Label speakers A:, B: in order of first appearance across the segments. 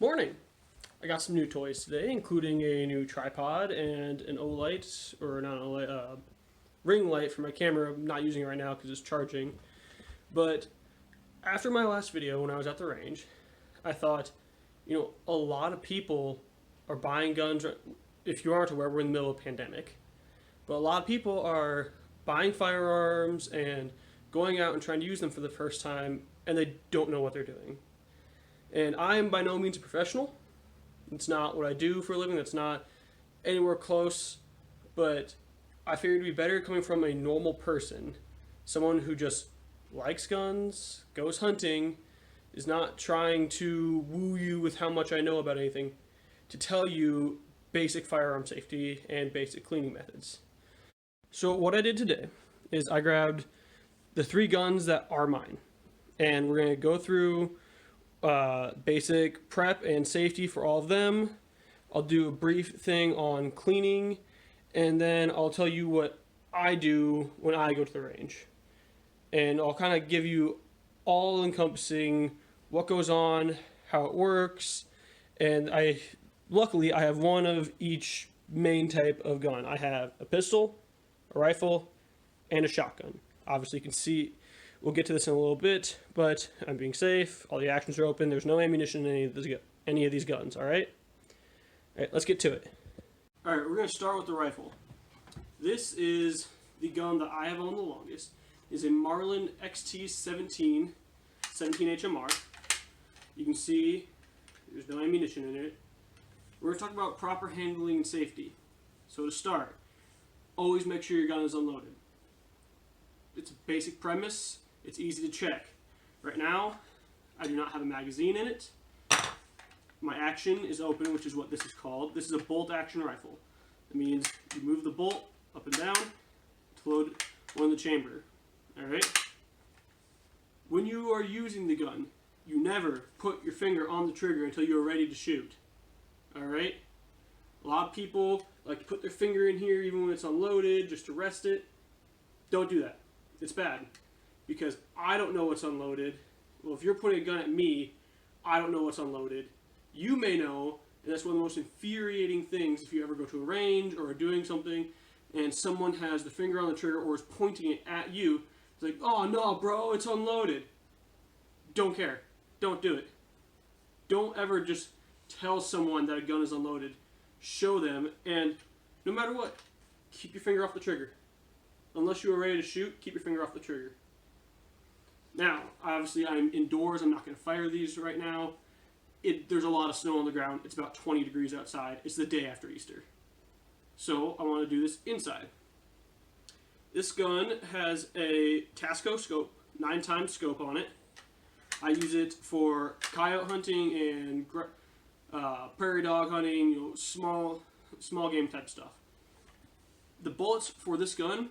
A: Morning! I got some new toys today, including a new tripod and an O-light, or not an O-light, ring light for my camera. I'm not using it right now because it's charging. But after my last video when I was at the range, I thought, a lot of people are buying guns. If you aren't aware, we're in the middle of a pandemic. But a lot of people are buying firearms and going out and trying to use them for the first time, and they don't know what they're doing. And I am by no means a professional. It's not what I do for a living. That's not anywhere close. But I figured it'd be better coming from a normal person. Someone who just likes guns, goes hunting, is not trying to woo you with how much I know about anything, to tell you basic firearm safety and basic cleaning methods. So what I did today is I grabbed the 3 guns that are mine. And we're going to go through basic prep and safety for all of them. I'll do a brief thing on cleaning, and then I'll tell you what I do when I go to the range. And I'll kind of give you all encompassing what goes on, how it works, and luckily I have one of each main type of gun. I have a pistol, a rifle, and a shotgun. Obviously you can see, we'll get to this in a little bit, but I'm being safe. All the actions are open. There's no ammunition in any of these guns, all right? All right, let's get to it. All right, we're going to start with the rifle. This is the gun that I have on the longest. It's a Marlin XT17 HMR. You can see there's no ammunition in it. We're going to talk about proper handling and safety. So to start, always make sure your gun is unloaded. It's a basic premise. It's easy to check. Right now, I do not have a magazine in it. My action is open, which is what this is called. This is a bolt action rifle. It means you move the bolt up and down to load one in the chamber. Alright? When you are using the gun, you never put your finger on the trigger until you are ready to shoot. Alright? A lot of people like to put their finger in here even when it's unloaded just to rest it. Don't do that. It's bad. Because I don't know what's unloaded. Well, if you're putting a gun at me, I don't know what's unloaded. You may know, and that's one of the most infuriating things if you ever go to a range or are doing something and someone has the finger on the trigger or is pointing it at you. It's like, oh no, bro, it's unloaded. Don't care. Don't do it. Don't ever just tell someone that a gun is unloaded. Show them, and no matter what, keep your finger off the trigger. Unless you are ready to shoot, keep your finger off the trigger. Now, obviously I'm indoors, I'm not going to fire these right now. There's a lot of snow on the ground, it's about 20 degrees outside, it's the day after Easter. So I want to do this inside. This gun has a Tasco scope, 9x scope on it. I use it for coyote hunting and prairie dog hunting, small game type stuff. The bullets for this gun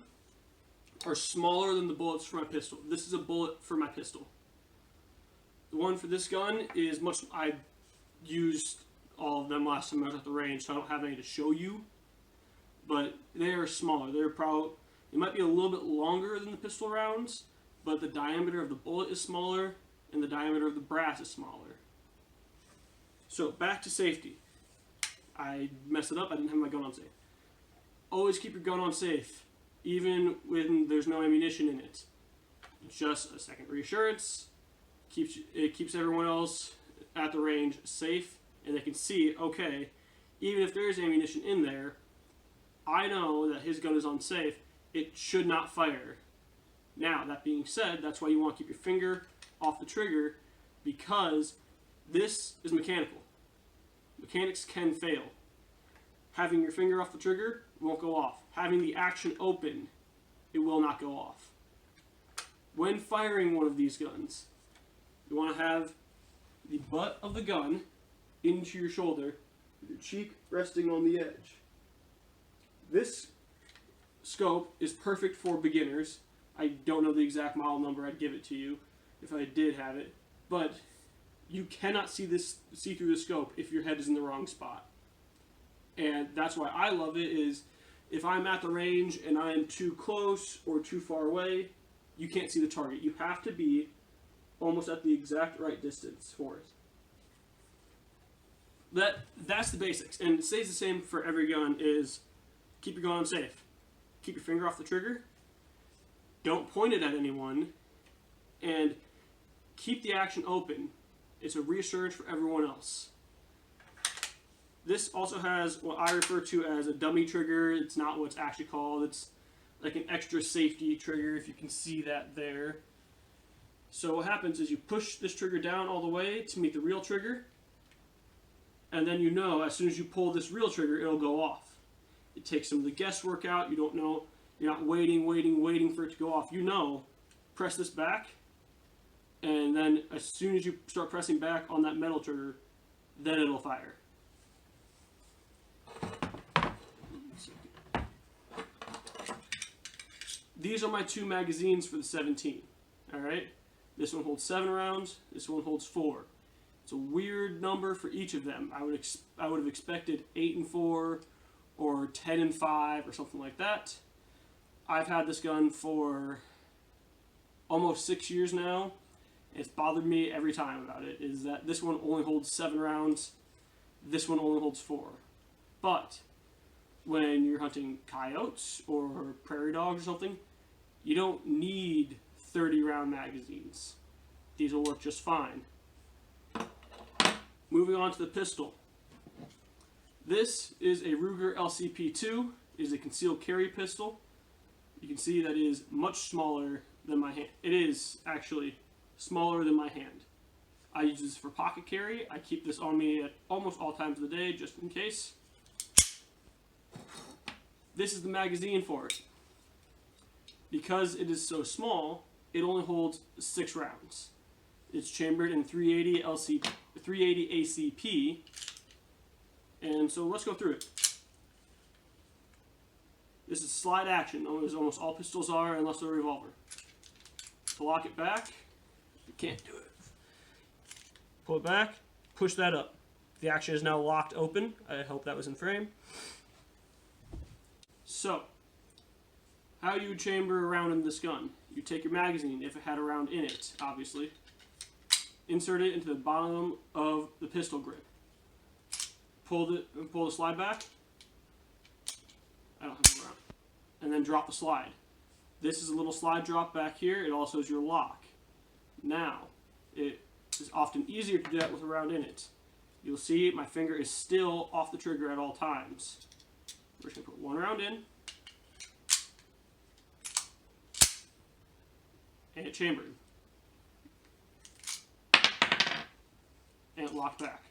A: are smaller than the bullets for my pistol. This is a bullet for my pistol. The one for this gun is I used all of them last time I was at the range, so I don't have any to show you. But they are smaller. They might be a little bit longer than the pistol rounds, but the diameter of the bullet is smaller, and the diameter of the brass is smaller. So back to safety. I messed it up. I didn't have my gun on safe. Always keep your gun on safe, even when there's no ammunition in it. It's just a second reassurance. It keeps everyone else at the range safe, and they can see, okay, even if there is ammunition in there, I know that his gun is unsafe. It should not fire. Now, that being said, that's why you want to keep your finger off the trigger, because this is mechanical. Mechanics can fail. Having your finger off the trigger won't go off. Having the action open, it will not go off. When firing one of these guns, you want to have the butt of the gun into your shoulder, with your cheek resting on the edge. This scope is perfect for beginners. I don't know the exact model number. I'd give it to you if I did have it. But you cannot see through the scope if your head is in the wrong spot. And that's why I love it, is if I'm at the range and I'm too close or too far away, you can't see the target. You have to be almost at the exact right distance for it. That's the basics, and it stays the same for every gun. Is keep your gun safe, keep your finger off the trigger, don't point it at anyone, and keep the action open. It's a reassurance for everyone else. This also has what I refer to as a dummy trigger. It's not what it's actually called. It's like an extra safety trigger, if you can see that there. So what happens is you push this trigger down all the way to meet the real trigger, and then you know as soon as you pull this real trigger, it'll go off. It takes some of the guesswork out. You don't know. You're not waiting for it to go off. You know, press this back, and then as soon as you start pressing back on that metal trigger, then it'll fire. These are my 2 magazines for the 17. Alright? This one holds 7 rounds, this one holds 4. It's a weird number for each of them. I would have expected 8 and 4 or 10 and 5 or something like that. I've had this gun for almost 6 years now. It's bothered me every time about it, is that this one only holds 7 rounds, this one only holds 4. But when you're hunting coyotes or prairie dogs or something, you don't need 30-round magazines. These will work just fine. Moving on to the pistol. This is a Ruger LCP2. It is a concealed carry pistol. You can see that it is much smaller than my hand. It is actually smaller than my hand. I use this for pocket carry. I keep this on me at almost all times of the day, just in case. This is the magazine for it. Because it is so small, it only holds 6 rounds. It's chambered in 380 ACP, and so let's go through it. This is slide action, as almost all pistols are, unless they're a revolver. To lock it back, you can't do it. Pull it back, push that up. The action is now locked open. I hope that was in frame. So, how you would chamber a round in this gun. You take your magazine, if it had a round in it, obviously. Insert it into the bottom of the pistol grip. Pull the slide back. I don't have a round. And then drop the slide. This is a little slide drop back here. It also is your lock. Now, it is often easier to do that with a round in it. You'll see my finger is still off the trigger at all times. We're just going to put 1 round in. And it chambered. And it locked back.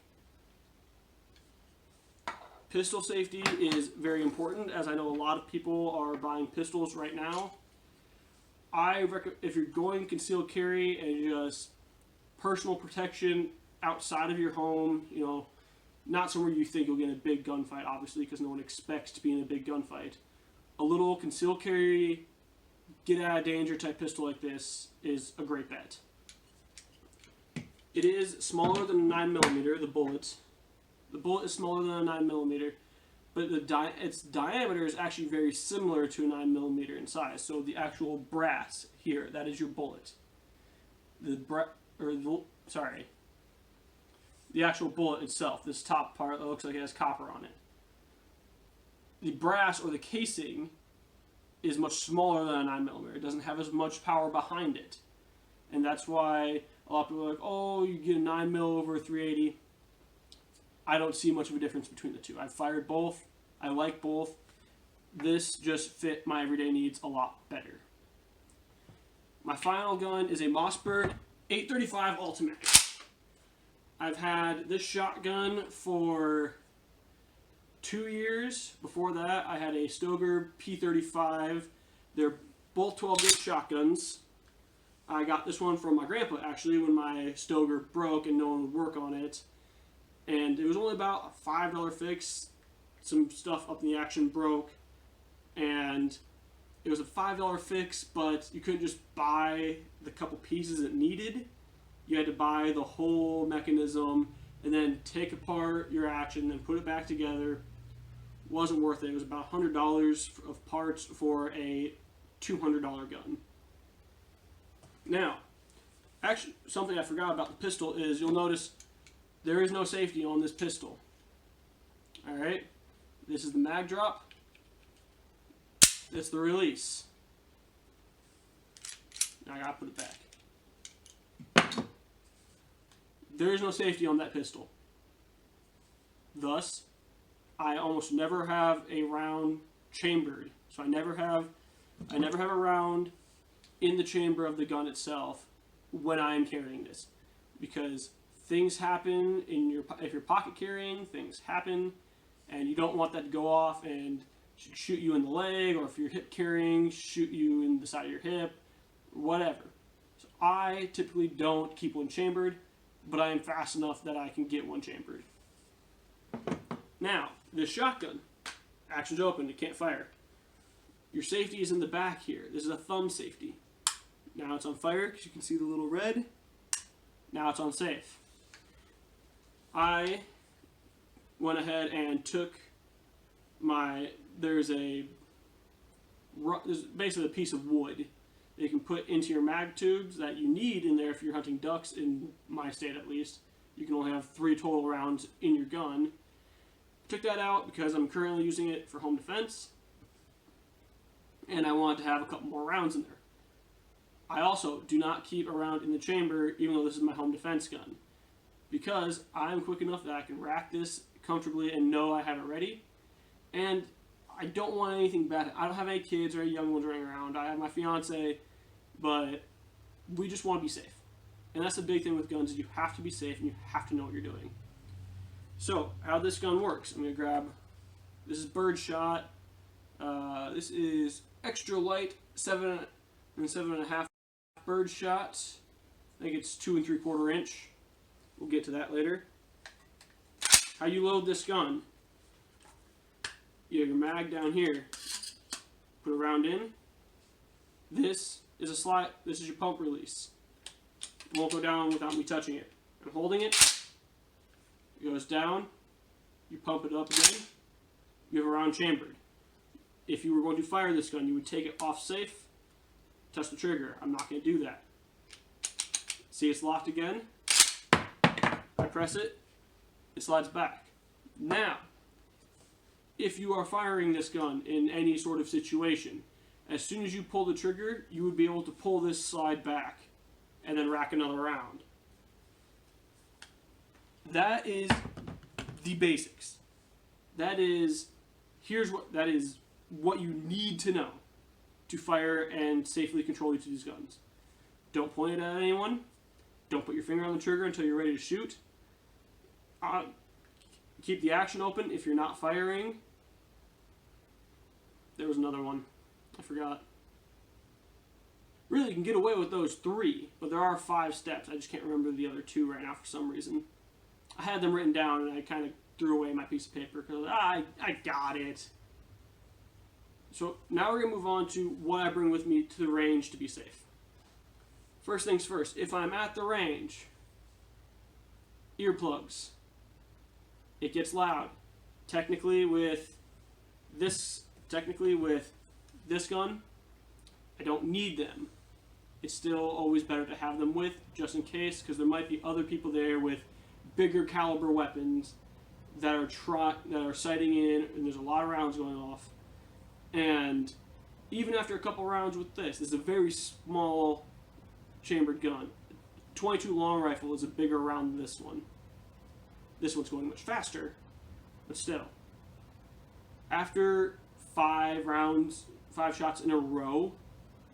A: Pistol safety is very important, as I know a lot of people are buying pistols right now. If you're going concealed carry and just personal protection outside of your home, you know, not somewhere you think you'll get in a big gunfight, obviously, because no one expects to be in a big gunfight. A little concealed carry, get out of danger type pistol like this is a great bet. It is smaller than a 9mm, the bullet. The bullet is smaller than a 9mm, but its diameter is actually very similar to a 9mm in size. So the actual brass here, that is your bullet. The actual bullet itself, this top part that looks like it has copper on it. The brass or the casing is much smaller than a 9mm. It doesn't have as much power behind it. And that's why a lot of people are like, oh, you get a 9mm over a 380. I don't see much of a difference between the two. I've fired both. I like both. This just fit my everyday needs a lot better. My final gun is a Mossberg 835 Ultimate. I've had this shotgun for 2 years. Before that, I had a Stoeger P35. They're both 12-gauge shotguns. I got this one from my grandpa, actually, when my Stoeger broke and no one would work on it. And it was only about a $5 fix. Some stuff up in the action broke. And it was a $5 fix, but you couldn't just buy the couple pieces it needed. You had to buy the whole mechanism and then take apart your action and put it back together. Wasn't worth it. It was about $100 of parts for a $200 gun. Now, actually, something I forgot about the pistol is you'll notice there is no safety on this pistol. Alright, this is the mag drop. This is the release. Now I gotta put it back. There is no safety on that pistol. Thus, I almost never have a round chambered. So I never have a round in the chamber of the gun itself when I am carrying this, because things happen if you're pocket carrying, things happen, and you don't want that to go off and shoot you in the leg, or if you're hip carrying, shoot you in the side of your hip, whatever. So I typically don't keep one chambered, but I am fast enough that I can get one chambered. Now, this shotgun, action's open, it can't fire. Your safety is in the back here. This is a thumb safety. Now it's on fire because you can see the little red. Now it's on safe. I went ahead and took there's basically a piece of wood that you can put into your mag tubes that you need in there if you're hunting ducks, in my state at least. You can only have 3 total rounds in your gun. Took that out because I'm currently using it for home defense, and I wanted to have a couple more rounds in there. I also do not keep a round in the chamber, even though this is my home defense gun, because I'm quick enough that I can rack this comfortably and know I have it ready. And I don't want anything bad. I don't have any kids or any young ones running around. I have my fiance, but we just want to be safe. And that's the big thing with guns, is you have to be safe and you have to know what you're doing. So, how this gun works, I'm going to grab, this is birdshot. This is extra light 7 and 7.5 birdshot. I think it's 2 3/4 inch. We'll get to that later. How you load this gun? You have your mag down here. Put a round in. This is a slide. This is your pump release. It won't go down without me touching it. I'm holding it. It goes down. You pump it up again. You have a round chambered. If you were going to fire this gun, you would take it off safe, touch the trigger. I'm not going to do that. See, it's locked again. I press it. It slides back. Now, if you are firing this gun in any sort of situation, as soon as you pull the trigger, you would be able to pull this slide back and then rack another round. That is the basics. That is what you need to know to fire and safely control each of these guns. Don't point it at anyone. Don't put your finger on the trigger until you're ready to shoot. Keep the action open if you're not firing. There was another one. I forgot. Really, you can get away with those 3, but there are 5 steps. I just can't remember the other 2 right now for some reason. I had them written down, and I kind of threw away my piece of paper because I got it. So now we're going to move on to what I bring with me to the range to be safe. First things first, if I'm at the range, earplugs. It gets loud. Technically with this gun, I don't need them. It's still always better to have them with, just in case, because there might be other people there with bigger caliber weapons that are sighting in, and there's a lot of rounds going off. And even after a couple rounds with this is a very small chambered gun. 22 long rifle is a bigger round than this one. This one's going much faster, but still. After 5 rounds, 5 shots in a row,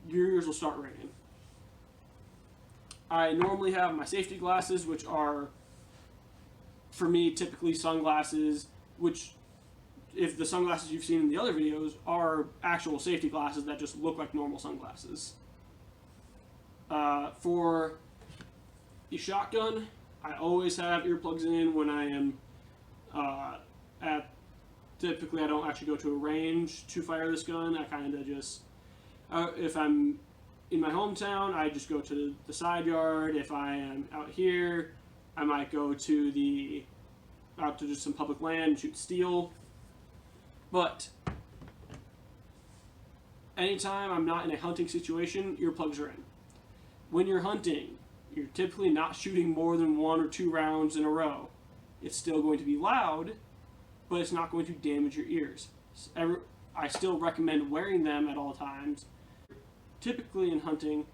A: your ears will start ringing. I normally have my safety glasses, which are, for me, typically sunglasses, which, if the sunglasses you've seen in the other videos, are actual safety glasses that just look like normal sunglasses. For the shotgun, I always have earplugs in when I am typically I don't actually go to a range to fire this gun. I kind of just, if I'm in my hometown, I just go to the side yard. If I am out here, I might go to out to just some public land and shoot steel. But anytime I'm not in a hunting situation, earplugs are in. When you're hunting, you're typically not shooting more than 1 or 2 rounds in a row. It's still going to be loud, but it's not going to damage your ears. I still recommend wearing them at all times. Typically in hunting,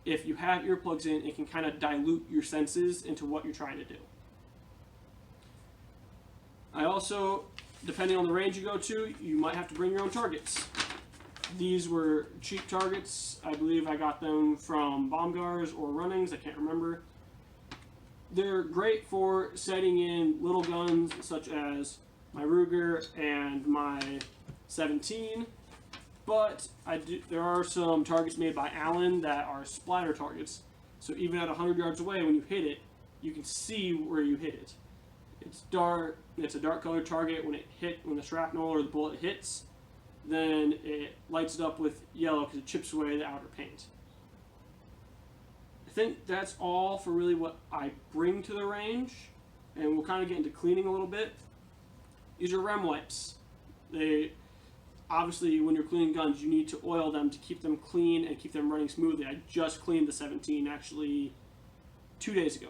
A: if you have earplugs in, it can kind of dilute your senses into what you're trying to do. I also, depending on the range you go to, you might have to bring your own targets. These were cheap targets. I believe I got them from Baumgars or Runnings, I can't remember. They're great for setting in little guns such as my Ruger and my 17, but there are some targets made by Allen that are splatter targets. So even at 100 yards away, when you hit it, you can see where you hit it. It's dark. It's a dark colored target. When the shrapnel or the bullet hits, then it lights it up with yellow because it chips away the outer paint. I think that's all for really what I bring to the range, and we'll kind of get into cleaning a little bit. These are rem wipes. They obviously, when you're cleaning guns, you need to oil them to keep them clean and keep them running smoothly. I just cleaned the 17 actually 2 days ago.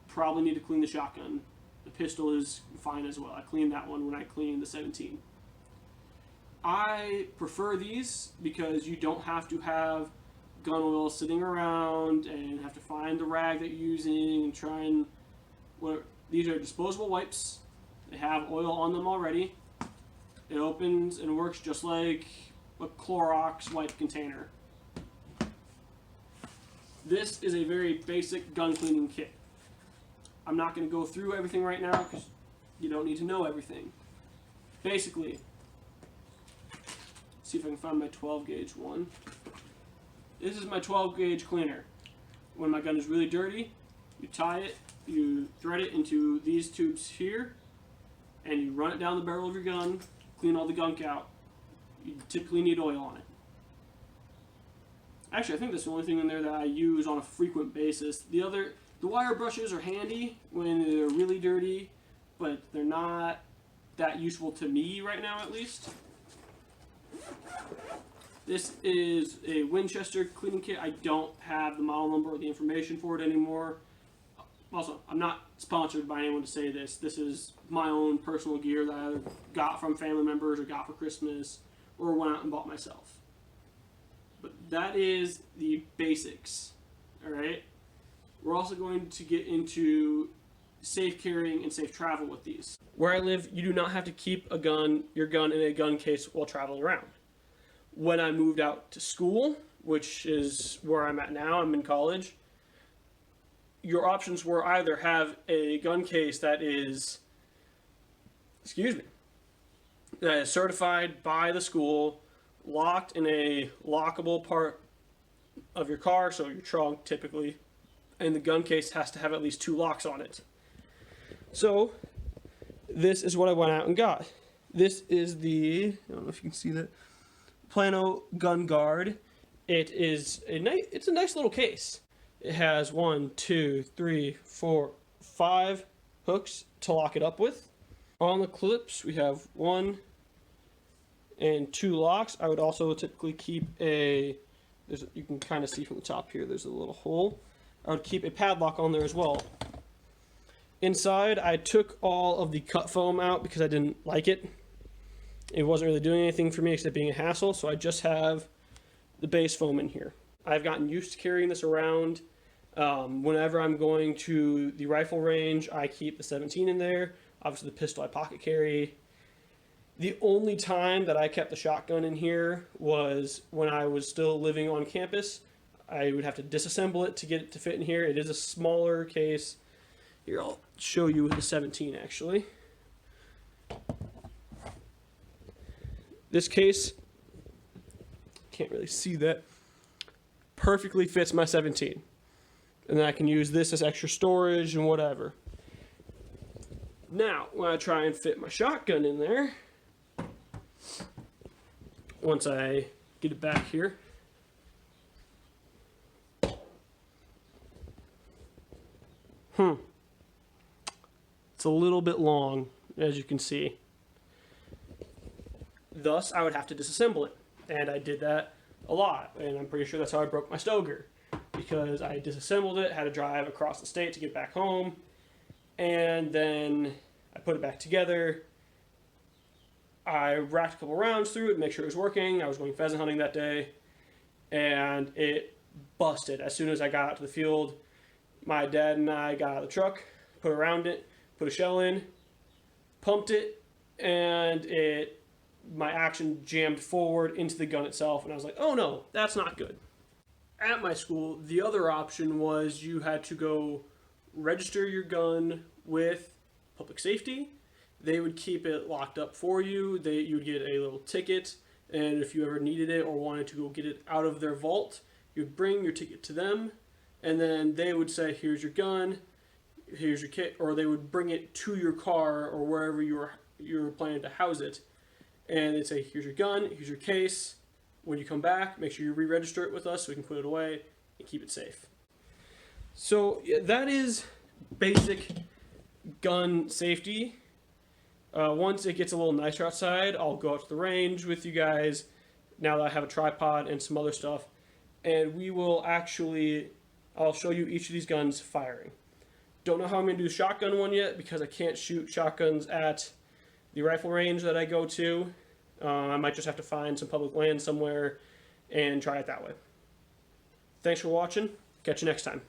A: Probably need to clean the shotgun. The pistol is fine as well. I cleaned that one when I cleaned the 17. I prefer these because you don't have to have gun oil sitting around and have to find the rag that you're using and try and these are disposable wipes. They have oil on them already. It opens and works just like a Clorox wipe container. This is a very basic gun cleaning kit. I'm not going to go through everything right now because you don't need to know everything. Basically, see if I can find my 12 gauge one. This is my 12 gauge cleaner. When my gun is really dirty, you tie it, you thread it into these tubes here, and you run it down the barrel of your gun, clean all the gunk out. You typically need oil on it. Actually, I think that's the only thing in there that I use on a frequent basis. The wire brushes are handy when they're really dirty, but they're not that useful to me right now, at least. This is a Winchester cleaning kit. I don't have the model number or the information for it anymore. Also, I'm not sponsored by anyone to say this. This is my own personal gear that I either got from family members or got for Christmas or went out and bought myself. But that is the basics, all right? We're also going to get into safe carrying and safe travel with these. Where I live, you do not have to keep your gun in a gun case while traveling around. When I moved out to school, which is where I'm at now, I'm in college, your options were either have a gun case that is, certified by the school, locked in a lockable part of your car, so your trunk typically, and the gun case has to have at least 2 locks on it. So this is what I went out and got. This is I don't know if you can see that, Plano Gun Guard. It's a nice little case. It has 1, 2, 3, 4, 5 hooks to lock it up with. On the clips, we have 1 and 2 locks. I would also typically keep you can kind of see from the top here, there's a little hole. I would keep a padlock on there as well. Inside, I took all of the cut foam out because I didn't like it. It wasn't really doing anything for me except being a hassle, so I just have the base foam in here. I've gotten used to carrying this around. Whenever I'm going to the rifle range, I keep the 17 in there. Obviously the pistol I pocket carry. The only time that I kept the shotgun in here was when I was still living on campus. I would have to disassemble it to get it to fit in here. It is a smaller case. Here, I'll show you with the 17 actually. This case, can't really see that, perfectly fits my 17. And then I can use this as extra storage and whatever. Now, when I try and fit my shotgun in there, once I get it back here, it's a little bit long, as you can see. Thus, I would have to disassemble it, and I did that a lot, and I'm pretty sure that's how I broke my Stoker, because I disassembled it, had to drive across the state to get back home, and then I put it back together, I racked a couple rounds through it, make sure it was working. I was going pheasant hunting that day, and it busted as soon as I got out to the field. My dad and I got out of the truck, put around it, put a shell in, pumped it, and my action jammed forward into the gun itself, and I was like, oh no, that's not good. At my school, the other option was you had to go register your gun with public safety. They would keep it locked up for you. You would get a little ticket, and if you ever needed it or wanted to go get it out of their vault, you'd bring your ticket to them, and then they would say, here's your gun, here's your kit, or they would bring it to your car or wherever you were planning to house it, and they'd say, here's your gun, here's your case. When you come back, make sure you re-register it with us so we can put it away and keep it safe. So that is basic gun safety. Once it gets a little nicer outside, I'll go out to the range with you guys now that I have a tripod and some other stuff, and I'll show you each of these guns firing. Don't know how I'm going to do the shotgun one yet because I can't shoot shotguns at the rifle range that I go to. I might just have to find some public land somewhere and try it that way. Thanks for watching. Catch you next time.